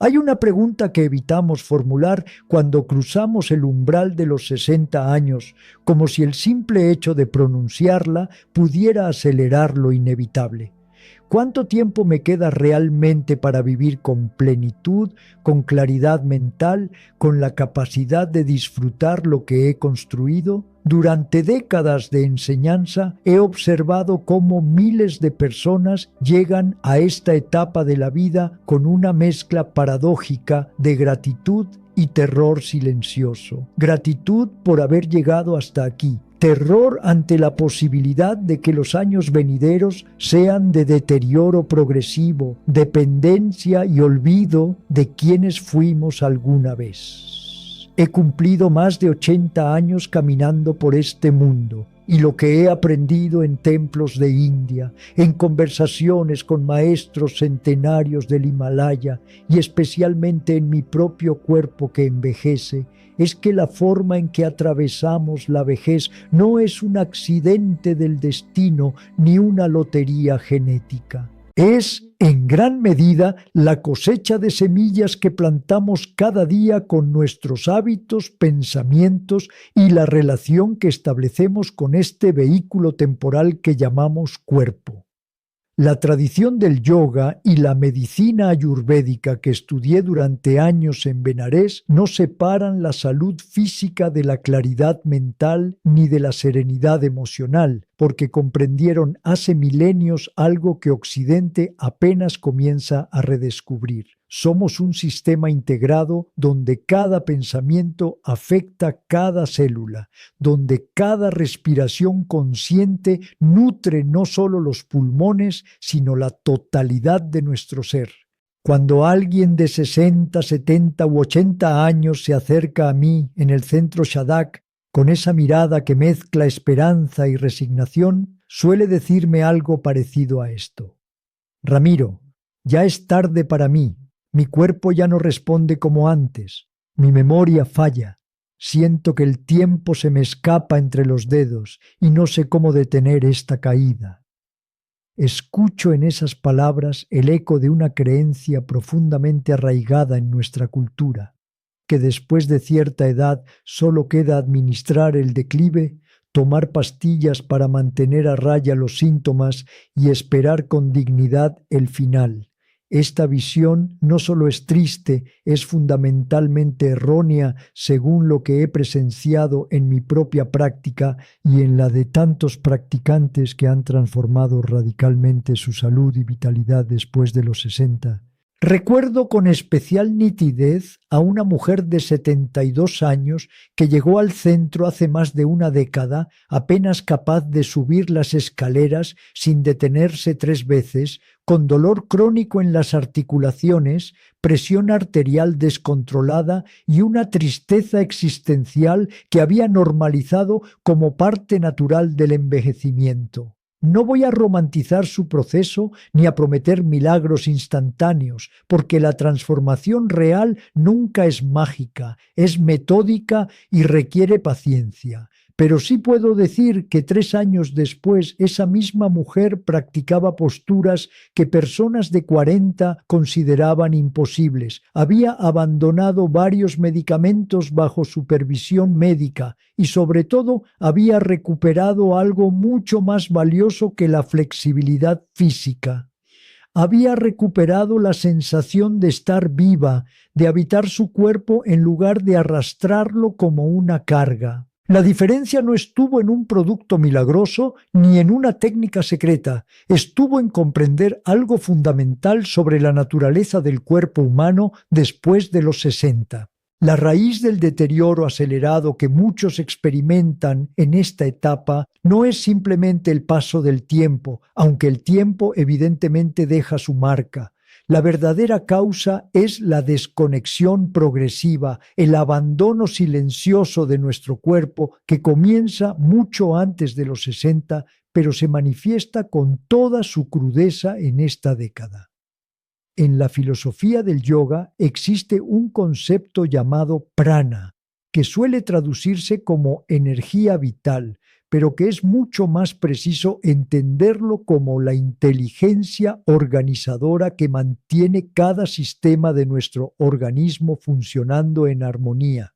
Hay una pregunta que evitamos formular cuando cruzamos el umbral de los 60 años, como si el simple hecho de pronunciarla pudiera acelerar lo inevitable. ¿Cuánto tiempo me queda realmente para vivir con plenitud, con claridad mental, con la capacidad de disfrutar lo que he construido? Durante décadas de enseñanza he observado cómo miles de personas llegan a esta etapa de la vida con una mezcla paradójica de gratitud y terror silencioso. Gratitud por haber llegado hasta aquí. Terror ante la posibilidad de que los años venideros sean de deterioro progresivo, dependencia y olvido de quienes fuimos alguna vez. He cumplido más de 80 años caminando por este mundo, y lo que he aprendido en templos de India, en conversaciones con maestros centenarios del Himalaya y especialmente en mi propio cuerpo que envejece, es que la forma en que atravesamos la vejez no es un accidente del destino ni una lotería genética. Es, en gran medida, la cosecha de semillas que plantamos cada día con nuestros hábitos, pensamientos y la relación que establecemos con este vehículo temporal que llamamos cuerpo. La tradición del yoga y la medicina ayurvédica que estudié durante años en Benarés no separan la salud física de la claridad mental ni de la serenidad emocional, porque comprendieron hace milenios algo que Occidente apenas comienza a redescubrir. Somos un sistema integrado donde cada pensamiento afecta cada célula, donde cada respiración consciente nutre no solo los pulmones, sino la totalidad de nuestro ser. Cuando alguien de 60, 70 u 80 años se acerca a mí en el centro Shadak, con esa mirada que mezcla esperanza y resignación, suele decirme algo parecido a esto. Ramiro, ya es tarde para mí. Mi cuerpo ya no responde como antes. Mi memoria falla. Siento que el tiempo se me escapa entre los dedos y no sé cómo detener esta caída. Escucho en esas palabras el eco de una creencia profundamente arraigada en nuestra cultura, que después de cierta edad solo queda administrar el declive, tomar pastillas para mantener a raya los síntomas y esperar con dignidad el final. Esta visión no solo es triste, es fundamentalmente errónea según lo que he presenciado en mi propia práctica y en la de tantos practicantes que han transformado radicalmente su salud y vitalidad después de los 60. Recuerdo con especial nitidez a una mujer de 72 años que llegó al centro hace más de una década, apenas capaz de subir las escaleras sin detenerse 3 veces, con dolor crónico en las articulaciones, presión arterial descontrolada y una tristeza existencial que había normalizado como parte natural del envejecimiento. No voy a romantizar su proceso ni a prometer milagros instantáneos, porque la transformación real nunca es mágica, es metódica y requiere paciencia. Pero sí puedo decir que 3 años después esa misma mujer practicaba posturas que personas de 40 consideraban imposibles. Había abandonado varios medicamentos bajo supervisión médica y sobre todo había recuperado algo mucho más valioso que la flexibilidad física. Había recuperado la sensación de estar viva, de habitar su cuerpo en lugar de arrastrarlo como una carga. La diferencia no estuvo en un producto milagroso ni en una técnica secreta, estuvo en comprender algo fundamental sobre la naturaleza del cuerpo humano después de los 60. La raíz del deterioro acelerado que muchos experimentan en esta etapa no es simplemente el paso del tiempo, aunque el tiempo evidentemente deja su marca. La verdadera causa es la desconexión progresiva, el abandono silencioso de nuestro cuerpo que comienza mucho antes de los 60, pero se manifiesta con toda su crudeza en esta década. En la filosofía del yoga existe un concepto llamado prana, que suele traducirse como energía vital, pero que es mucho más preciso entenderlo como la inteligencia organizadora que mantiene cada sistema de nuestro organismo funcionando en armonía.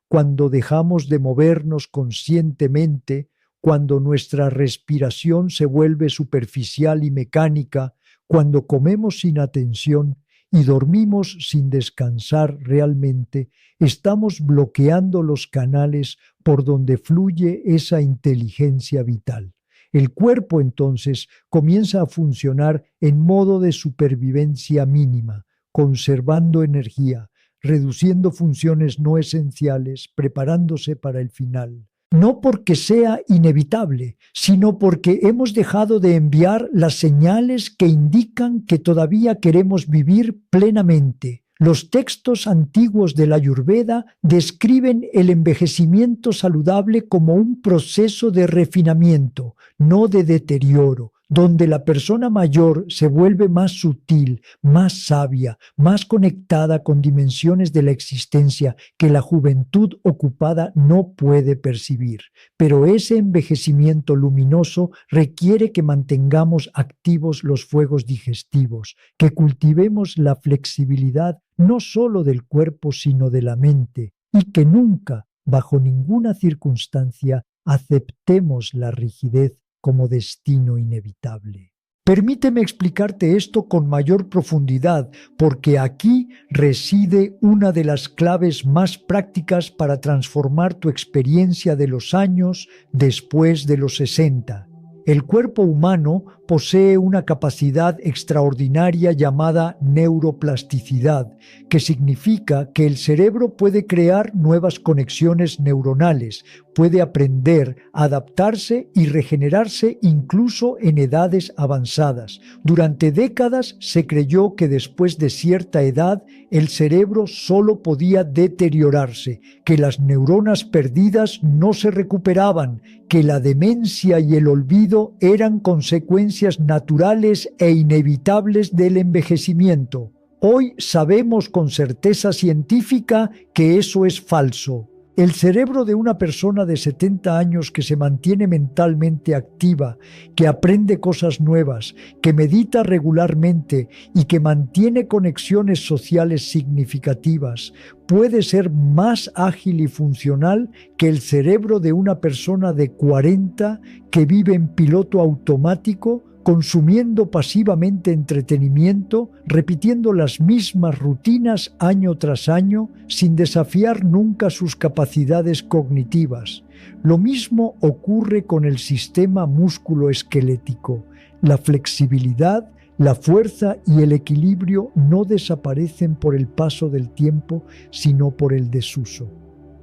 Cuando dejamos de movernos conscientemente, cuando nuestra respiración se vuelve superficial y mecánica, cuando comemos sin atención y dormimos sin descansar realmente, estamos bloqueando los canales por donde fluye esa inteligencia vital. El cuerpo entonces comienza a funcionar en modo de supervivencia mínima, conservando energía, reduciendo funciones no esenciales, preparándose para el final. No porque sea inevitable, sino porque hemos dejado de enviar las señales que indican que todavía queremos vivir plenamente. Los textos antiguos de la Ayurveda describen el envejecimiento saludable como un proceso de refinamiento, no de deterioro, donde la persona mayor se vuelve más sutil, más sabia, más conectada con dimensiones de la existencia que la juventud ocupada no puede percibir. Pero ese envejecimiento luminoso requiere que mantengamos activos los fuegos digestivos, que cultivemos la flexibilidad no solo del cuerpo sino de la mente, y que nunca, bajo ninguna circunstancia, aceptemos la rigidez como destino inevitable. Permíteme explicarte esto con mayor profundidad, porque aquí reside una de las claves más prácticas para transformar tu experiencia de los años después de los 60. El cuerpo humano posee una capacidad extraordinaria llamada neuroplasticidad, que significa que el cerebro puede crear nuevas conexiones neuronales, puede aprender, adaptarse y regenerarse incluso en edades avanzadas. Durante décadas se creyó que después de cierta edad el cerebro solo podía deteriorarse, que las neuronas perdidas no se recuperaban, que la demencia y el olvido eran consecuencias naturales e inevitables del envejecimiento. Hoy sabemos con certeza científica que eso es falso. El cerebro de una persona de 70 años que se mantiene mentalmente activa, que aprende cosas nuevas, que medita regularmente y que mantiene conexiones sociales significativas, puede ser más ágil y funcional que el cerebro de una persona de 40 que vive en piloto automático, consumiendo pasivamente entretenimiento, repitiendo las mismas rutinas año tras año, sin desafiar nunca sus capacidades cognitivas. Lo mismo ocurre con el sistema músculo-esquelético. La flexibilidad, la fuerza y el equilibrio no desaparecen por el paso del tiempo, sino por el desuso.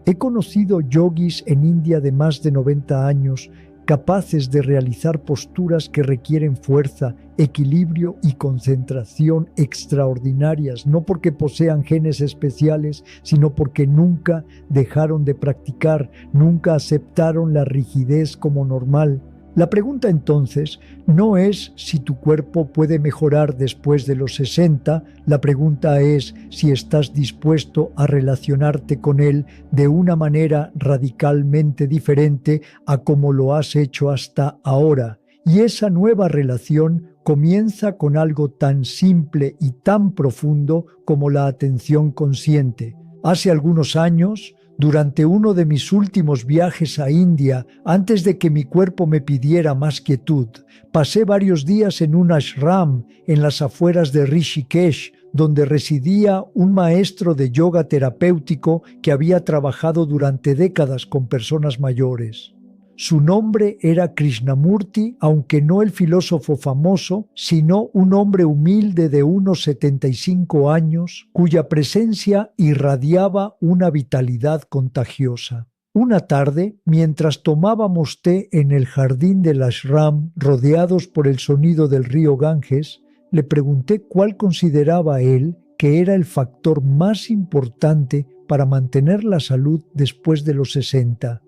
He conocido yogis en India de más de 90 años capaces de realizar posturas que requieren fuerza, equilibrio y concentración extraordinarias, no porque posean genes especiales, sino porque nunca dejaron de practicar, nunca aceptaron la rigidez como normal. La pregunta entonces no es si tu cuerpo puede mejorar después de los 60, la pregunta es si estás dispuesto a relacionarte con él de una manera radicalmente diferente a como lo has hecho hasta ahora. Y esa nueva relación comienza con algo tan simple y tan profundo como la atención consciente. Hace algunos años, durante uno de mis últimos viajes a India, antes de que mi cuerpo me pidiera más quietud, pasé varios días en un ashram en las afueras de Rishikesh, donde residía un maestro de yoga terapéutico que había trabajado durante décadas con personas mayores. Su nombre era Krishnamurti, aunque no el filósofo famoso, sino un hombre humilde de unos 75 años, cuya presencia irradiaba una vitalidad contagiosa. Una tarde, mientras tomábamos té en el jardín del ashram, rodeados por el sonido del río Ganges, le pregunté cuál consideraba él que era el factor más importante para mantener la salud después de los 60.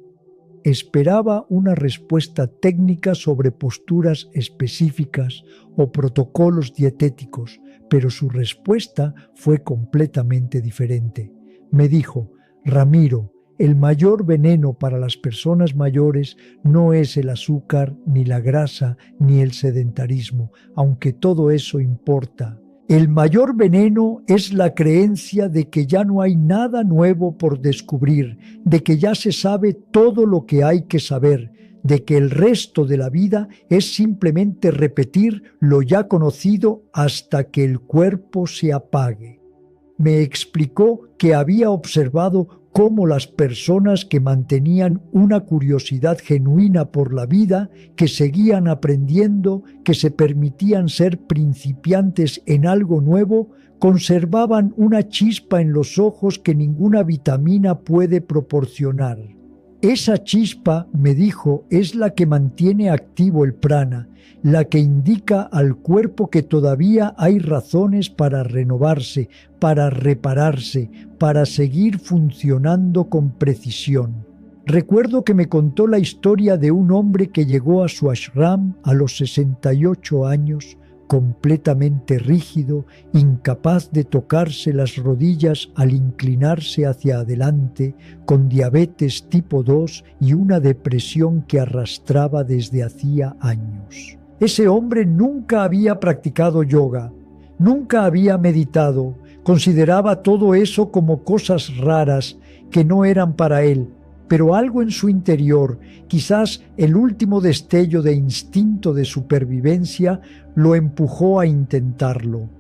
Esperaba una respuesta técnica sobre posturas específicas o protocolos dietéticos, pero su respuesta fue completamente diferente. Me dijo: Ramiro, El mayor veneno para las personas mayores no es el azúcar, ni la grasa, ni el sedentarismo, aunque todo eso importa. El mayor veneno es la creencia de que ya no hay nada nuevo por descubrir, de que ya se sabe todo lo que hay que saber, de que el resto de la vida es simplemente repetir lo ya conocido hasta que el cuerpo se apague. Me explicó que había observado cómo las personas que mantenían una curiosidad genuina por la vida, que seguían aprendiendo, que se permitían ser principiantes en algo nuevo, conservaban una chispa en los ojos que ninguna vitamina puede proporcionar. Esa chispa, me dijo, es la que mantiene activo el prana, la que indica al cuerpo que todavía hay razones para renovarse, para repararse, para seguir funcionando con precisión. Recuerdo que me contó la historia de un hombre que llegó a su ashram a los 68 años, completamente rígido, incapaz de tocarse las rodillas al inclinarse hacia adelante, con diabetes tipo 2 y una depresión que arrastraba desde hacía años. Ese hombre nunca había practicado yoga, nunca había meditado, consideraba todo eso como cosas raras que no eran para él, pero algo en su interior, quizás el último destello de instinto de supervivencia, lo empujó a intentarlo.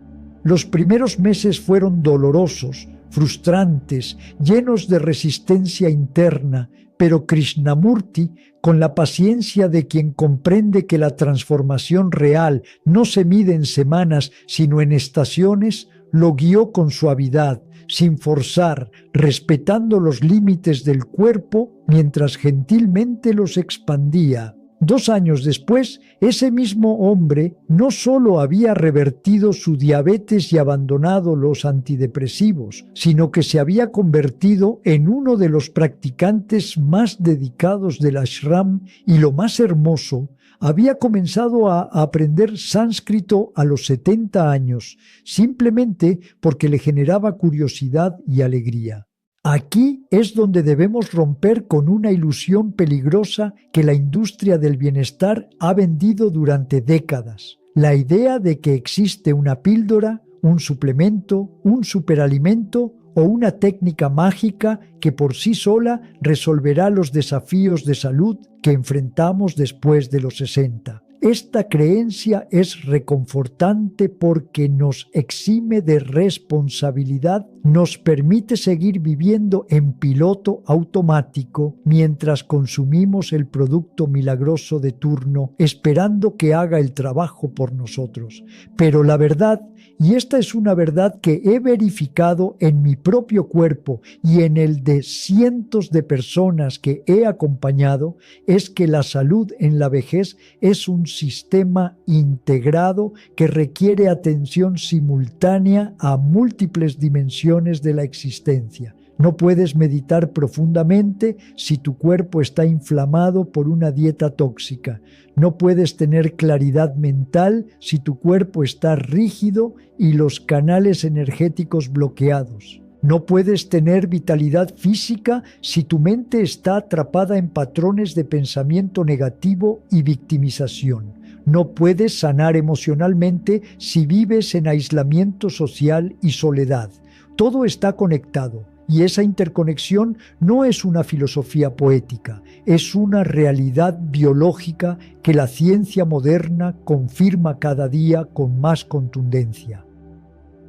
Los primeros meses fueron dolorosos, frustrantes, llenos de resistencia interna, pero Krishnamurti, con la paciencia de quien comprende que la transformación real no se mide en semanas, sino en estaciones, lo guió con suavidad, sin forzar, respetando los límites del cuerpo mientras gentilmente los expandía. 2 años después, ese mismo hombre no solo había revertido su diabetes y abandonado los antidepresivos, sino que se había convertido en uno de los practicantes más dedicados del ashram y, lo más hermoso, había comenzado a aprender sánscrito a los 70 años, simplemente porque le generaba curiosidad y alegría. Aquí es donde debemos romper con una ilusión peligrosa que la industria del bienestar ha vendido durante décadas. La idea de que existe una píldora, un suplemento, un superalimento o una técnica mágica que por sí sola resolverá los desafíos de salud que enfrentamos después de los 60. Esta creencia es reconfortante porque nos exime de responsabilidad, nos permite seguir viviendo en piloto automático mientras consumimos el producto milagroso de turno, esperando que haga el trabajo por nosotros. Pero la verdad, y esta es una verdad que he verificado en mi propio cuerpo y en el de cientos de personas que he acompañado, es que la salud en la vejez es un sistema integrado que requiere atención simultánea a múltiples dimensiones de la existencia. No puedes meditar profundamente si tu cuerpo está inflamado por una dieta tóxica. No puedes tener claridad mental si tu cuerpo está rígido y los canales energéticos bloqueados. No puedes tener vitalidad física si tu mente está atrapada en patrones de pensamiento negativo y victimización. No puedes sanar emocionalmente si vives en aislamiento social y soledad. Todo está conectado. Y esa interconexión no es una filosofía poética, es una realidad biológica que la ciencia moderna confirma cada día con más contundencia.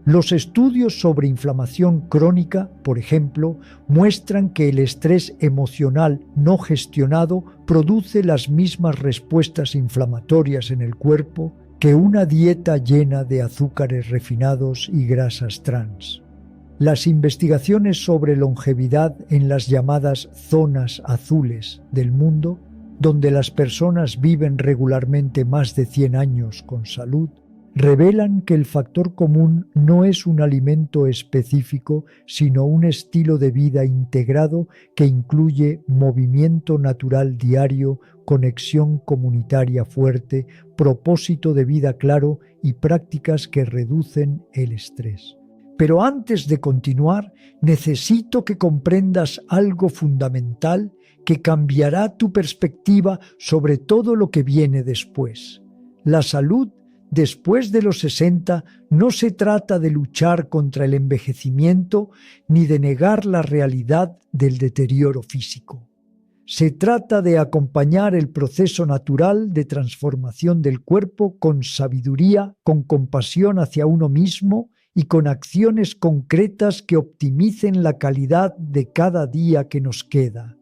Los estudios sobre inflamación crónica, por ejemplo, muestran que el estrés emocional no gestionado produce las mismas respuestas inflamatorias en el cuerpo que una dieta llena de azúcares refinados y grasas trans. Las investigaciones sobre longevidad en las llamadas zonas azules del mundo, donde las personas viven regularmente más de 100 años con salud, revelan que el factor común no es un alimento específico, sino un estilo de vida integrado que incluye movimiento natural diario, conexión comunitaria fuerte, propósito de vida claro y prácticas que reducen el estrés. Pero antes de continuar, necesito que comprendas algo fundamental que cambiará tu perspectiva sobre todo lo que viene después. La salud después de los 60 no se trata de luchar contra el envejecimiento ni de negar la realidad del deterioro físico. Se trata de acompañar el proceso natural de transformación del cuerpo con sabiduría, con compasión hacia uno mismo y con acciones concretas que optimicen la calidad de cada día que nos queda.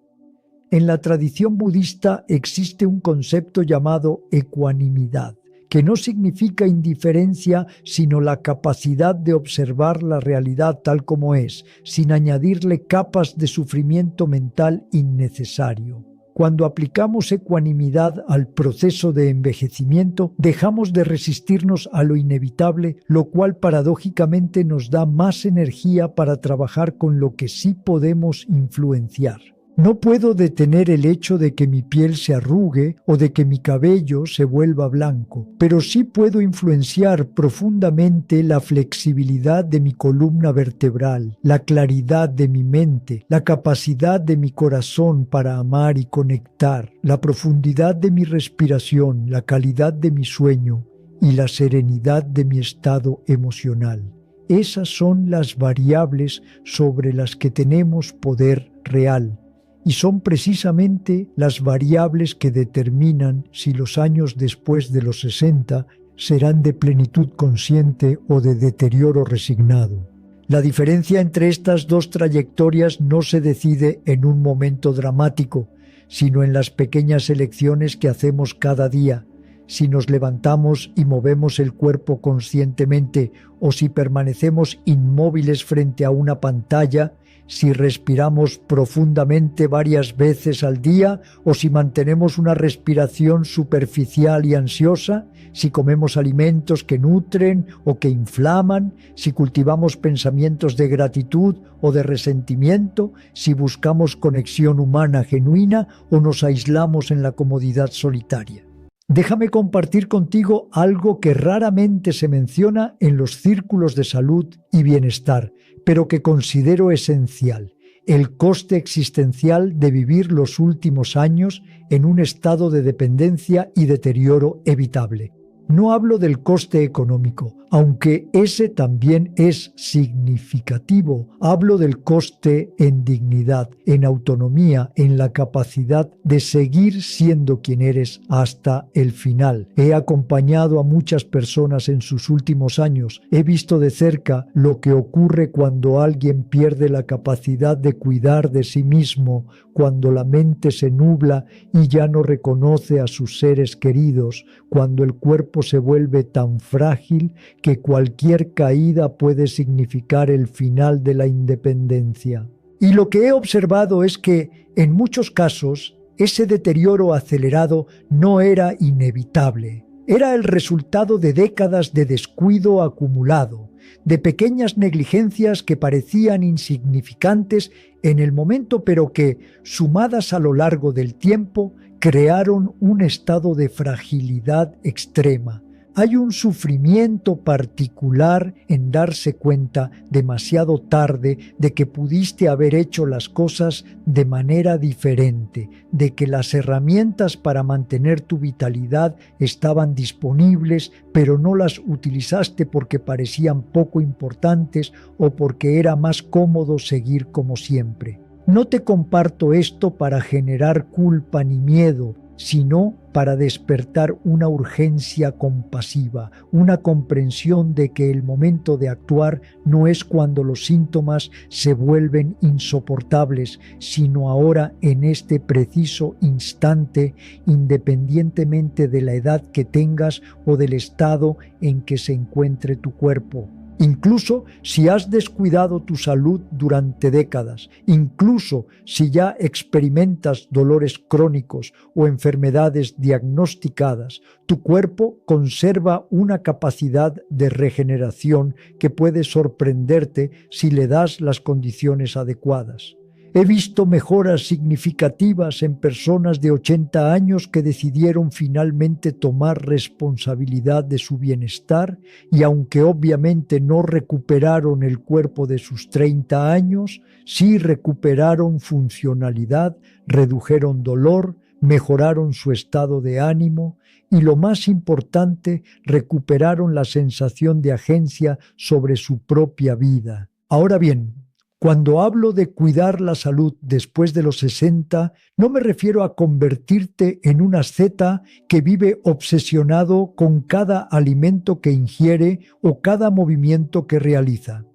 En la tradición budista existe un concepto llamado ecuanimidad, que no significa indiferencia, sino la capacidad de observar la realidad tal como es, sin añadirle capas de sufrimiento mental innecesario. Cuando aplicamos ecuanimidad al proceso de envejecimiento, dejamos de resistirnos a lo inevitable, lo cual paradójicamente nos da más energía para trabajar con lo que sí podemos influenciar. No puedo detener el hecho de que mi piel se arrugue o de que mi cabello se vuelva blanco, pero sí puedo influenciar profundamente la flexibilidad de mi columna vertebral, la claridad de mi mente, la capacidad de mi corazón para amar y conectar, la profundidad de mi respiración, la calidad de mi sueño y la serenidad de mi estado emocional. Esas son las variables sobre las que tenemos poder real. Y son precisamente las variables que determinan si los años después de los 60 serán de plenitud consciente o de deterioro resignado. La diferencia entre estas dos trayectorias no se decide en un momento dramático, sino en las pequeñas elecciones que hacemos cada día, si nos levantamos y movemos el cuerpo conscientemente o si permanecemos inmóviles frente a una pantalla, si respiramos profundamente varias veces al día o si mantenemos una respiración superficial y ansiosa, si comemos alimentos que nutren o que inflaman, si cultivamos pensamientos de gratitud o de resentimiento, si buscamos conexión humana genuina o nos aislamos en la comodidad solitaria. Déjame compartir contigo algo que raramente se menciona en los círculos de salud y bienestar, pero que considero esencial: el coste existencial de vivir los últimos años en un estado de dependencia y deterioro evitable. No hablo del coste económico, aunque ese también es significativo. Hablo del coste en dignidad, en autonomía, en la capacidad de seguir siendo quien eres hasta el final. He acompañado a muchas personas en sus últimos años. He visto de cerca lo que ocurre cuando alguien pierde la capacidad de cuidar de sí mismo, cuando la mente se nubla y ya no reconoce a sus seres queridos, cuando el cuerpo se vuelve tan frágil que cualquier caída puede significar el final de la independencia. Y lo que he observado es que, en muchos casos, ese deterioro acelerado no era inevitable. Era el resultado de décadas de descuido acumulado, de pequeñas negligencias que parecían insignificantes en el momento, pero que, sumadas a lo largo del tiempo, crearon un estado de fragilidad extrema. Hay un sufrimiento particular en darse cuenta demasiado tarde de que pudiste haber hecho las cosas de manera diferente, de que las herramientas para mantener tu vitalidad estaban disponibles, pero no las utilizaste porque parecían poco importantes o porque era más cómodo seguir como siempre. No te comparto esto para generar culpa ni miedo, sino para despertar una urgencia compasiva, una comprensión de que el momento de actuar no es cuando los síntomas se vuelven insoportables, sino ahora en este preciso instante, independientemente de la edad que tengas o del estado en que se encuentre tu cuerpo. Incluso si has descuidado tu salud durante décadas, incluso si ya experimentas dolores crónicos o enfermedades diagnosticadas, tu cuerpo conserva una capacidad de regeneración que puede sorprenderte si le das las condiciones adecuadas. He visto mejoras significativas en personas de 80 años que decidieron finalmente tomar responsabilidad de su bienestar y aunque obviamente no recuperaron el cuerpo de sus 30 años, sí recuperaron funcionalidad, redujeron dolor, mejoraron su estado de ánimo y lo más importante, recuperaron la sensación de agencia sobre su propia vida. Ahora bien, cuando hablo de cuidar la salud después de los 60, no me refiero a convertirte en un asceta que vive obsesionado con cada alimento que ingiere o cada movimiento que realiza.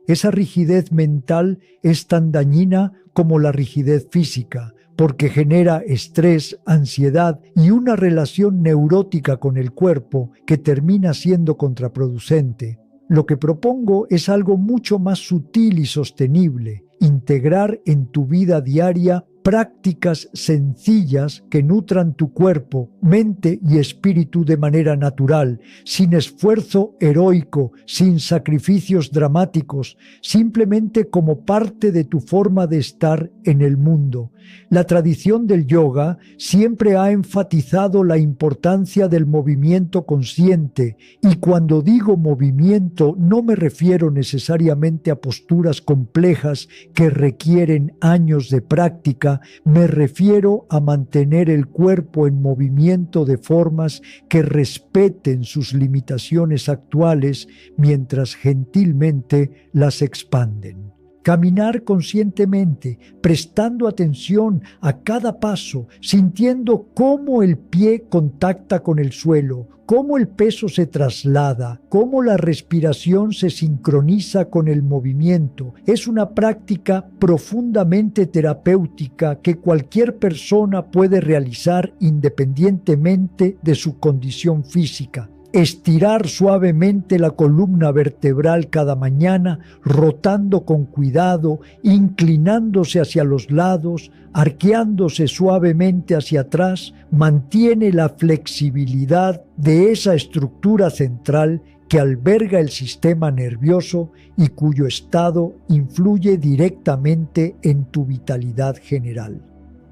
Esa rigidez mental es tan dañina como la rigidez física, porque genera estrés, ansiedad y una relación neurótica con el cuerpo que termina siendo contraproducente. Lo que propongo es algo mucho más sutil y sostenible, integrar en tu vida diaria prácticas sencillas que nutran tu cuerpo, mente y espíritu de manera natural, sin esfuerzo heroico, sin sacrificios dramáticos, simplemente como parte de tu forma de estar en el mundo. La tradición del yoga siempre ha enfatizado la importancia del movimiento consciente, y cuando digo movimiento no me refiero necesariamente a posturas complejas que requieren años de práctica. Me refiero a mantener el cuerpo en movimiento de formas que respeten sus limitaciones actuales mientras gentilmente las expanden. Caminar conscientemente, prestando atención a cada paso, sintiendo cómo el pie contacta con el suelo, cómo el peso se traslada, cómo la respiración se sincroniza con el movimiento. Es una práctica profundamente terapéutica que cualquier persona puede realizar independientemente de su condición física. Estirar suavemente la columna vertebral cada mañana, rotando con cuidado, inclinándose hacia los lados, arqueándose suavemente hacia atrás, mantiene la flexibilidad de esa estructura central que alberga el sistema nervioso y cuyo estado influye directamente en tu vitalidad general.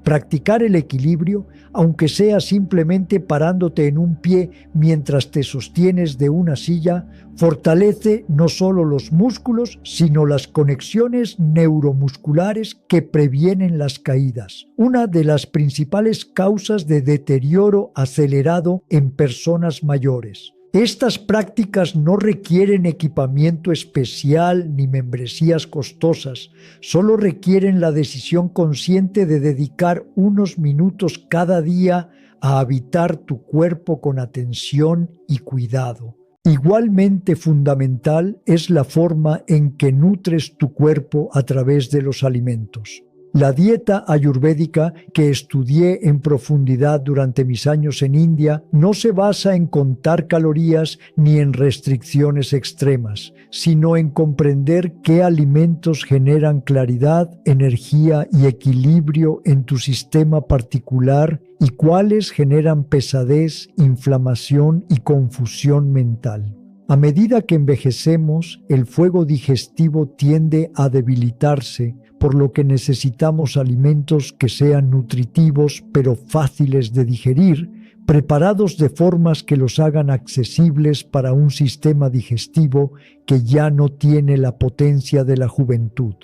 Practicar el equilibrio, aunque sea simplemente parándote en un pie mientras te sostienes de una silla, fortalece no solo los músculos, sino las conexiones neuromusculares que previenen las caídas, una de las principales causas de deterioro acelerado en personas mayores. Estas prácticas no requieren equipamiento especial ni membresías costosas, solo requieren la decisión consciente de dedicar unos minutos cada día a habitar tu cuerpo con atención y cuidado. Igualmente fundamental es la forma en que nutres tu cuerpo a través de los alimentos. La dieta ayurvédica que estudié en profundidad durante mis años en India no se basa en contar calorías ni en restricciones extremas, sino en comprender qué alimentos generan claridad, energía y equilibrio en tu sistema particular y cuáles generan pesadez, inflamación y confusión mental. A medida que envejecemos, el fuego digestivo tiende a debilitarse, por lo que necesitamos alimentos que sean nutritivos pero fáciles de digerir, preparados de formas que los hagan accesibles para un sistema digestivo que ya no tiene la potencia de la juventud.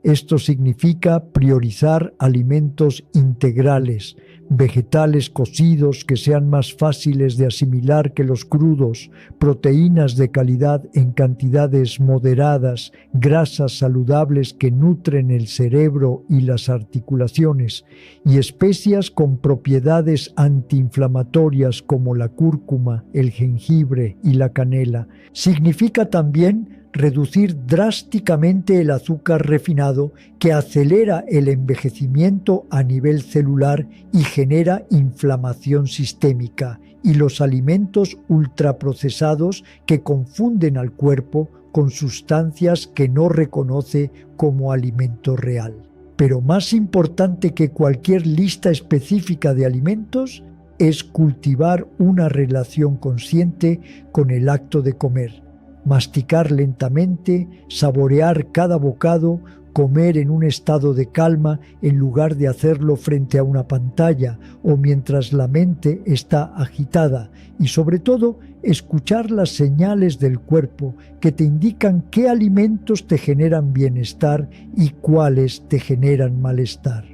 Esto significa priorizar alimentos integrales, vegetales cocidos que sean más fáciles de asimilar que los crudos, proteínas de calidad en cantidades moderadas, grasas saludables que nutren el cerebro y las articulaciones, y especias con propiedades antiinflamatorias como la cúrcuma, el jengibre y la canela. Significa también reducir drásticamente el azúcar refinado que acelera el envejecimiento a nivel celular y genera inflamación sistémica, y los alimentos ultraprocesados que confunden al cuerpo con sustancias que no reconoce como alimento real. Pero más importante que cualquier lista específica de alimentos es cultivar una relación consciente con el acto de comer. Masticar lentamente, saborear cada bocado, comer en un estado de calma en lugar de hacerlo frente a una pantalla o mientras la mente está agitada y sobre todo escuchar las señales del cuerpo que te indican qué alimentos te generan bienestar y cuáles te generan malestar.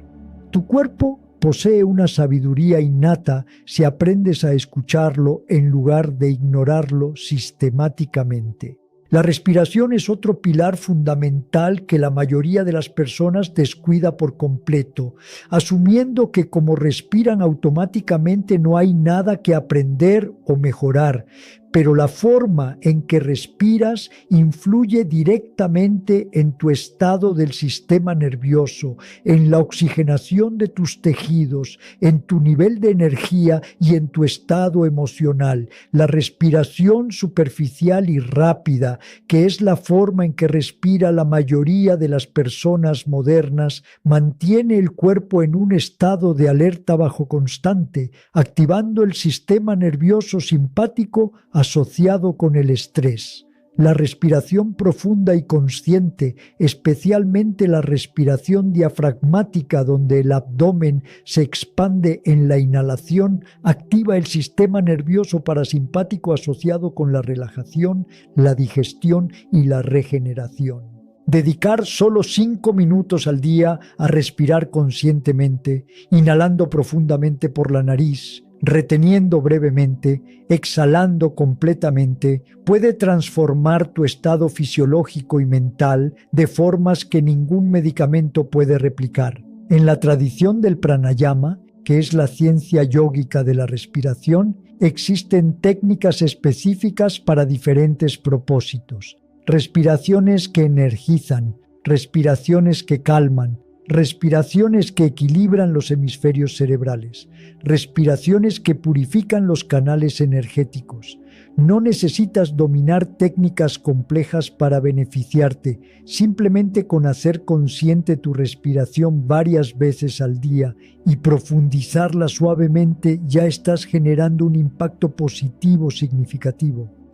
Tu cuerpo posee una sabiduría innata si aprendes a escucharlo en lugar de ignorarlo sistemáticamente. La respiración es otro pilar fundamental que la mayoría de las personas descuida por completo, asumiendo que como respiran automáticamente no hay nada que aprender o mejorar, pero la forma en que respiras influye directamente en tu estado del sistema nervioso, en la oxigenación de tus tejidos, en tu nivel de energía y en tu estado emocional. La respiración superficial y rápida, que es la forma en que respira la mayoría de las personas modernas, mantiene el cuerpo en un estado de alerta bajo constante, activando el sistema nervioso simpático asociado con el estrés. La respiración profunda y consciente, especialmente la respiración diafragmática donde el abdomen se expande en la inhalación, activa el sistema nervioso parasimpático asociado con la relajación, la digestión y la regeneración. Dedicar solo 5 minutos al día a respirar conscientemente, inhalando profundamente por la nariz, reteniendo brevemente, exhalando completamente, puede transformar tu estado fisiológico y mental de formas que ningún medicamento puede replicar. En la tradición del pranayama, que es la ciencia yógica de la respiración, existen técnicas específicas para diferentes propósitos. Respiraciones que energizan, respiraciones que calman, respiraciones que equilibran los hemisferios cerebrales, respiraciones que purifican los canales energéticos. No necesitas dominar técnicas complejas para beneficiarte, simplemente con hacer consciente tu respiración varias veces al día y profundizarla suavemente ya estás generando un impacto positivo significativo.